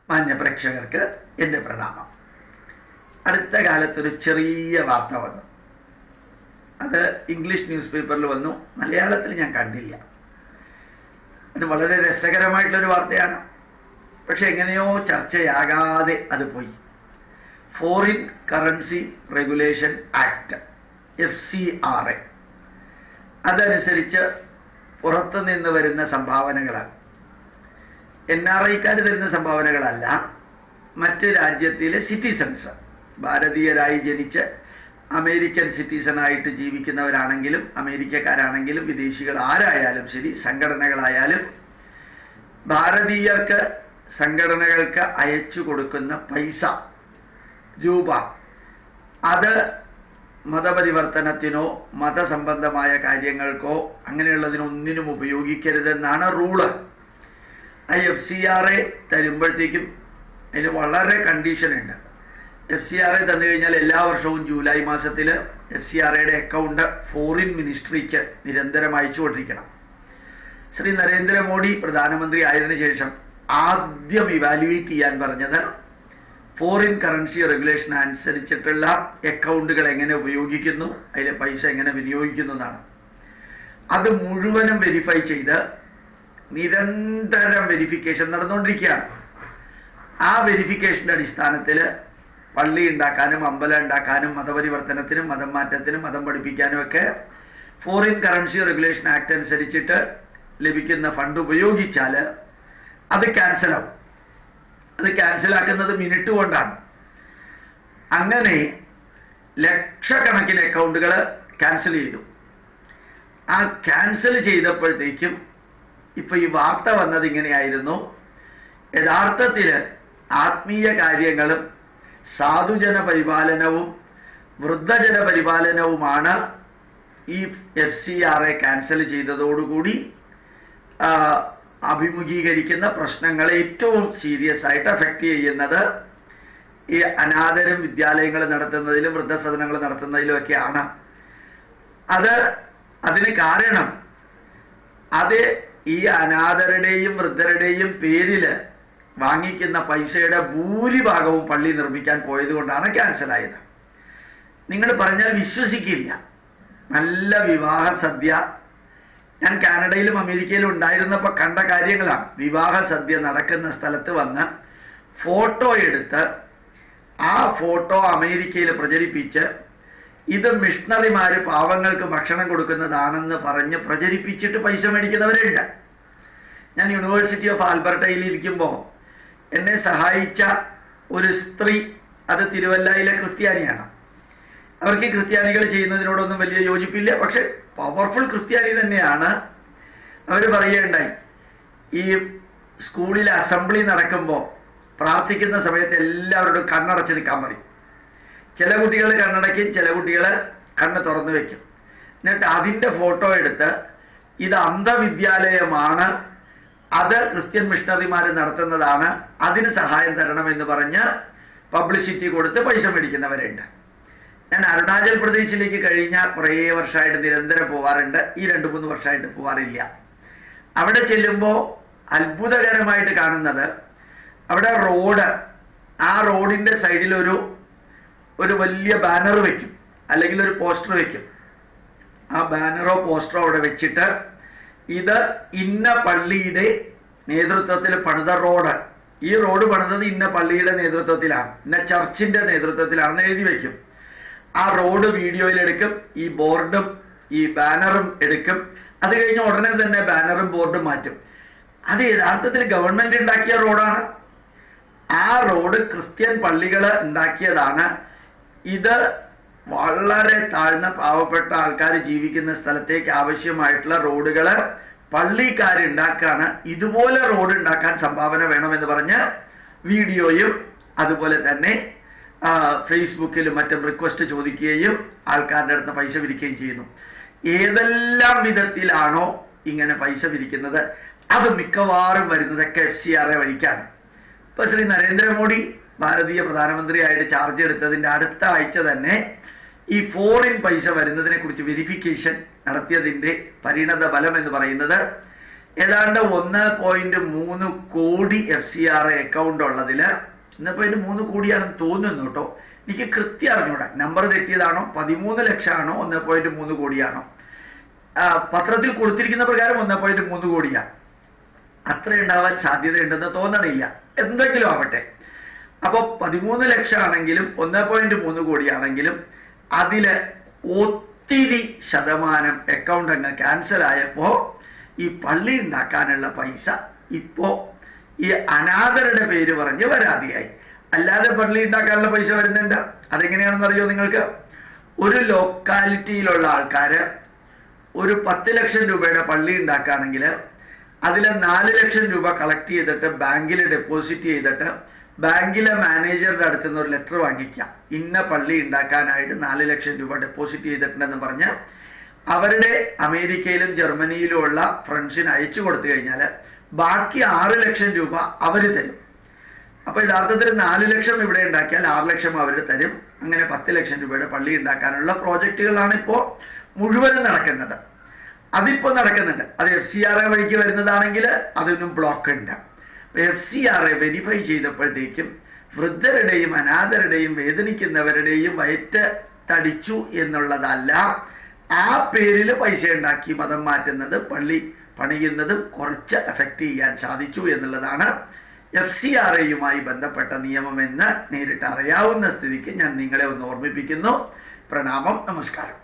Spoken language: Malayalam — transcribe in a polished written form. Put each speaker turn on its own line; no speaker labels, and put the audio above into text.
മാന്യ പ്രേക്ഷകർക്ക് എൻ്റെ പ്രണാമം. അടുത്ത കാലത്തൊരു ചെറിയ വാർത്ത വന്നു. അത് ഇംഗ്ലീഷ് ന്യൂസ് പേപ്പറിൽ വന്നു, മലയാളത്തിൽ ഞാൻ കണ്ടില്ല. അത് വളരെ രസകരമായിട്ടുള്ളൊരു വാർത്തയാണ്. പക്ഷെ എങ്ങനെയോ ചർച്ചയാകാതെ അത് പോയി. Foreign currency regulation act FCRA അതനുസരിച്ച് പുറത്തു നിന്ന് വരുന്ന സംഭാവനകളാണ്. NRIക്കാർ തരുന്ന സംഭാവനകളല്ല, മറ്റ് രാജ്യത്തിലെ സിറ്റിസൺസ്, ഭാരതീയരായി ജനിച്ച് അമേരിക്കൻ സിറ്റിസണായിട്ട് ജീവിക്കുന്നവരാണെങ്കിലും അമേരിക്കക്കാരാണെങ്കിലും വിദേശികൾ ആരായാലും ശരി, സംഘടനകളായാലും ഭാരതീയർക്ക് സംഘടനകൾക്ക് അയച്ചു കൊടുക്കുന്ന പൈസ, രൂപ, അത് മതപരിവർത്തനത്തിനോ മതസംബന്ധമായ കാര്യങ്ങൾക്കോ അങ്ങനെയുള്ളതിനൊന്നിനും ഉപയോഗിക്കരുതെന്നാണ് റൂള്. FCRA തരുമ്പോഴത്തേക്കും അതിന് വളരെ കണ്ടീഷനുണ്ട്. FCRA തന്നു കഴിഞ്ഞാൽ എല്ലാ വർഷവും ജൂലൈ മാസത്തിൽ FCRAയുടെ അക്കൗണ്ട് ഫോറിൻ മിനിസ്ട്രിക്ക് നിരന്തരം അയച്ചുകൊണ്ടിരിക്കണം. ശ്രീ നരേന്ദ്രമോദി പ്രധാനമന്ത്രി ആയതിനു ശേഷം ആദ്യം ഇവാലുവേറ്റ് ചെയ്യാൻ പറഞ്ഞത് ഫോറിൻ കറൻസി റെഗുലേഷൻ അനുസരിച്ചിട്ടുള്ള അക്കൗണ്ടുകൾ എങ്ങനെ ഉപയോഗിക്കുന്നു, അതിലെ പൈസ എങ്ങനെ വിനിയോഗിക്കുന്നു എന്നാണ്. അത് മുഴുവനും വെരിഫൈ ചെയ്ത് നിരന്തരം വെരിഫിക്കേഷൻ നടന്നുകൊണ്ടിരിക്കുകയാണ്. ആ വെരിഫിക്കേഷന്റെ അടിസ്ഥാനത്തിൽ പള്ളി ഉണ്ടാക്കാനും അമ്പലം ഉണ്ടാക്കാനും മതപരിവർത്തനത്തിനും മതം മാറ്റത്തിനും മതം പഠിപ്പിക്കാനും ഒക്കെ ഫോറിൻ കറൻസി റെഗുലേഷൻ ആക്ട് അനുസരിച്ചിട്ട് ലഭിക്കുന്ന ഫണ്ട് ഉപയോഗിച്ചാൽ അത് ക്യാൻസലാവും. അത് ക്യാൻസലാക്കുന്നത് മിനിറ്റ് കൊണ്ടാണ്. അങ്ങനെ ലക്ഷക്കണക്കിന് അക്കൗണ്ടുകൾ ക്യാൻസൽ ചെയ്തു. ആ ക്യാൻസൽ ചെയ്തപ്പോഴത്തേക്കും ഇപ്പൊ ഈ വാർത്ത വന്നത് ഇങ്ങനെയായിരുന്നു: യഥാർത്ഥത്തിൽ ആത്മീയ കാര്യങ്ങളും സാധുജന പരിപാലനവും വൃദ്ധജന പരിപാലനവുമാണ് ഈ FCRA ക്യാൻസൽ ചെയ്തതോടുകൂടി അഭിമുഖീകരിക്കുന്ന പ്രശ്നങ്ങളെ ഏറ്റവും സീരിയസ് ആയിട്ട് അഫക്റ്റ് ചെയ്യുന്നത്. ഈ അനാഥരും വിദ്യാലയങ്ങൾ നടത്തുന്നതിലും വൃദ്ധസദനങ്ങൾ നടത്തുന്നതിലും ഒക്കെയാണ്. അതിന് കാരണം അത് ഈ അനാഥരുടെയും വൃദ്ധരുടെയും പേരിൽ വാങ്ങിക്കുന്ന പൈസയുടെ ഭൂരിഭാഗവും പള്ളി നിർമ്മിക്കാൻ പോയത് കൊണ്ടാണ് ക്യാൻസലായത്. നിങ്ങൾ പറഞ്ഞാൽ വിശ്വസിക്കില്ല. നല്ല വിവാഹ സദ്യ, ഞാൻ കാനഡയിലും അമേരിക്കയിലും ഉണ്ടായിരുന്നപ്പോൾ കണ്ട കാര്യങ്ങളാണ്. വിവാഹ സദ്യ നടക്കുന്ന സ്ഥലത്ത് വന്ന് ഫോട്ടോ എടുത്ത് ആ ഫോട്ടോ അമേരിക്കയിൽ പ്രചരിപ്പിച്ച് ഇത് മിഷണറിമാര് പാവങ്ങൾക്ക് ഭക്ഷണം കൊടുക്കുന്നതാണെന്ന് പറഞ്ഞ് പ്രചരിപ്പിച്ചിട്ട് പൈസ മേടിക്കുന്നവരുണ്ട്. ഞാൻ യൂണിവേഴ്സിറ്റി ഓഫ് ആൽബർട്ടയിൽ ഇരിക്കുമ്പോൾ എന്നെ സഹായിച്ച ഒരു സ്ത്രീ, അത് തിരുവല്ലയിലെ ക്രിസ്ത്യാനിയാണ്. അവർക്ക് ക്രിസ്ത്യാനികൾ ചെയ്യുന്നതിനോടൊന്നും വലിയ യോജിപ്പില്ല, പക്ഷെ പവർഫുൾ ക്രിസ്ത്യാനി തന്നെയാണ്. അവർ പറയുകയുണ്ടായി, ഈ സ്കൂളിലെ അസംബ്ലി നടക്കുമ്പോൾ പ്രാർത്ഥിക്കുന്ന സമയത്ത് എല്ലാവരോടും കണ്ണടച്ച് നിൽക്കാൻ പറയും. ചില കുട്ടികൾ കണ്ണടയ്ക്കും, ചില കുട്ടികൾ കണ്ണ് തുറന്നു വെക്കും. എന്നിട്ട് അതിൻ്റെ ഫോട്ടോ എടുത്ത് ഇത് അന്ധവിദ്യാലയമാണ്, അത് ക്രിസ്ത്യൻ മിഷണറിമാർ നടത്തുന്നതാണ്, അതിന് സഹായം തരണമെന്ന് പറഞ്ഞ് പബ്ലിസിറ്റി കൊടുത്ത് പൈസ മേടിക്കുന്നവരുണ്ട്. ഞാൻ അരുണാചൽ പ്രദേശിലേക്ക് കഴിഞ്ഞ കുറേ വർഷമായിട്ട് നിരന്തരം പോവാറുണ്ട്. ഈ 2-3 വർഷമായിട്ട് പോവാറില്ല. അവിടെ ചെല്ലുമ്പോൾ അത്ഭുതകരമായിട്ട് കാണുന്നത്, അവിടെ റോഡ്, ആ റോഡിൻ്റെ സൈഡിൽ ഒരു വലിയ ബാനർ വെക്കും, അല്ലെങ്കിൽ ഒരു പോസ്റ്റർ വെക്കും. ആ ബാനറോ പോസ്റ്ററോ അവിടെ വെച്ചിട്ട് ഇത് ഇന്ന പള്ളിയുടെ നേതൃത്വത്തിൽ പണിത റോഡ്, ഈ റോഡ് പണിതത് ഇന്ന പള്ളിയുടെ നേതൃത്വത്തിലാണ്, ഇന്ന ചർച്ചിന്റെ നേതൃത്വത്തിലാണെന്ന് എഴുതി വെക്കും. ആ റോഡ് വീഡിയോയിലെടുക്കും, ഈ ബോർഡും ഈ ബാനറും എടുക്കും. അത് കഴിഞ്ഞ് ഉടനെ തന്നെ ബാനറും ബോർഡും മാറ്റും. അത് യഥാർത്ഥത്തിൽ ഗവൺമെന്റ് ഉണ്ടാക്കിയ റോഡാണ്. ആ റോഡ് ക്രിസ്ത്യൻ പള്ളികൾ ഉണ്ടാക്കിയതാണ്. ഇത് വളരെ താഴ്ന്ന പാവപ്പെട്ട ആൾക്കാർ ജീവിക്കുന്ന സ്ഥലത്തേക്ക് ആവശ്യമായിട്ടുള്ള റോഡുകൾ പള്ളിക്കാരുണ്ടാക്കാണ്. ഇതുപോലെ റോഡ് ഉണ്ടാക്കാൻ സംഭാവന വേണമെന്ന് പറഞ്ഞ് വീഡിയോയും അതുപോലെ തന്നെ ഫേസ്ബുക്കിലും മറ്റും റിക്വസ്റ്റ് ചോദിക്കുകയും ആൾക്കാരുടെ അടുത്ത് പൈസ പിരിക്കുകയും ചെയ്യുന്നു. ഏതെല്ലാം വിധത്തിലാണോ ഇങ്ങനെ പൈസ പിരിക്കുന്നത് അത് മിക്കവാറും വരുന്നതൊക്കെ FCRA വഴിക്കാണ്. ഇപ്പൊ ശ്രീ നരേന്ദ്രമോദി ഭാരതീയ പ്രധാനമന്ത്രിയായിട്ട് ചാർജ് എടുത്തതിൻ്റെ അടുത്ത ആഴ്ച തന്നെ ഈ ഫോറിൻ പൈസ വരുന്നതിനെ കുറിച്ച് വെരിഫിക്കേഷൻ നടത്തിയതിൻ്റെ പരിണത ഫലം എന്ന് പറയുന്നത് ഏതാണ്ട് 1.3 കോടി FCRA അക്കൗണ്ട് ഉള്ളതിൽ 1.3 കോടിയാണെന്ന് തോന്നുന്നു കേട്ടോ, എനിക്ക് കൃത്യം അറിഞ്ഞൂടാ, നമ്പർ തെറ്റിയതാണോ, 13 ലക്ഷമാണോ 1.3 കോടിയാണോ, പത്രത്തിൽ കൊടുത്തിരിക്കുന്ന പ്രകാരം 1.3 കോടിയാണ്. അത്ര ഉണ്ടാവാൻ സാധ്യതയുണ്ടെന്ന് തോന്നണില്ല, എന്തെങ്കിലും ആവട്ടെ. അപ്പൊ 13 ലക്ഷമാണെങ്കിലും 1.3 കോടിയാണെങ്കിലും അതില് ഒത്തിരി ശതമാനം അക്കൗണ്ട് അങ്ങ് ക്യാൻസൽ ആയപ്പോ ഈ പള്ളി ഉണ്ടാക്കാനുള്ള പൈസ ഇപ്പോ ഈ അനാഥരുടെ പേര് പറഞ്ഞ് പരാതിയായി. അല്ലാതെ പള്ളി ഉണ്ടാക്കാനുള്ള പൈസ വരുന്നുണ്ട്. അതെങ്ങനെയാണെന്ന് അറിയോ നിങ്ങൾക്ക്? ഒരു ലോക്കാലിറ്റിയിലുള്ള ആൾക്കാര് ഒരു 10 ലക്ഷം രൂപയുടെ പള്ളി ഉണ്ടാക്കുകയാണെങ്കിൽ അതിൽ 4 ലക്ഷം രൂപ കളക്ട് ചെയ്തിട്ട് ബാങ്കിൽ ഡെപ്പോസിറ്റ് ചെയ്തിട്ട് ബാങ്കിലെ മാനേജറുടെ അടുത്ത് നിന്ന് ഒരു ലെറ്റർ വാങ്ങിക്കാം, ഇന്ന പള്ളി ഉണ്ടാക്കാനായിട്ട് 4 ലക്ഷം രൂപ ഡെപ്പോസിറ്റ് ചെയ്തിട്ടുണ്ടെന്ന് പറഞ്ഞ് അവരുടെ അമേരിക്കയിലും ജർമ്മനിയിലും ഉള്ള ഫ്രണ്ട്സിന് അയച്ചു കൊടുത്തു കഴിഞ്ഞാൽ ബാക്കി 6 ലക്ഷം രൂപ അവർ തരും. അപ്പൊ യഥാർത്ഥത്തിൽ 4 ലക്ഷം ഇവിടെ ഉണ്ടാക്കിയാൽ 6 ലക്ഷം അവർ തരും. അങ്ങനെ 10 ലക്ഷം രൂപയുടെ പള്ളി ഉണ്ടാക്കാനുള്ള പ്രോജക്റ്റുകളാണ് ഇപ്പോൾ മുഴുവനും നടക്കുന്നത്. അതിപ്പോൾ നടക്കുന്നുണ്ട്. അത് FCRA വഴിക്ക് വരുന്നതാണെങ്കിൽ അതിനും ബ്ലോക്ക് ഉണ്ട്. FCRA വെരിഫൈ ചെയ്തപ്പോഴത്തേക്കും വൃദ്ധരുടെയും അനാഥരുടെയും വേദനിക്കുന്നവരുടെയും വയറ്റ് തടിച്ചു എന്നുള്ളതല്ല, ആ പേരിൽ പൈസ ഉണ്ടാക്കി മതം മാറ്റുന്നത്, പള്ളി പണിയുന്നതും കുറച്ച് എഫക്റ്റ് ചെയ്യാൻ സാധിച്ചു എന്നുള്ളതാണ് FCRAയുമായി ബന്ധപ്പെട്ട നിയമമെന്ന് നേരിട്ട് അറിയാവുന്ന സ്ഥിതിക്ക് ഞാൻ നിങ്ങളെ ഒന്ന് ഓർമ്മിപ്പിക്കുന്നു. പ്രണാമം, നമസ്കാരം.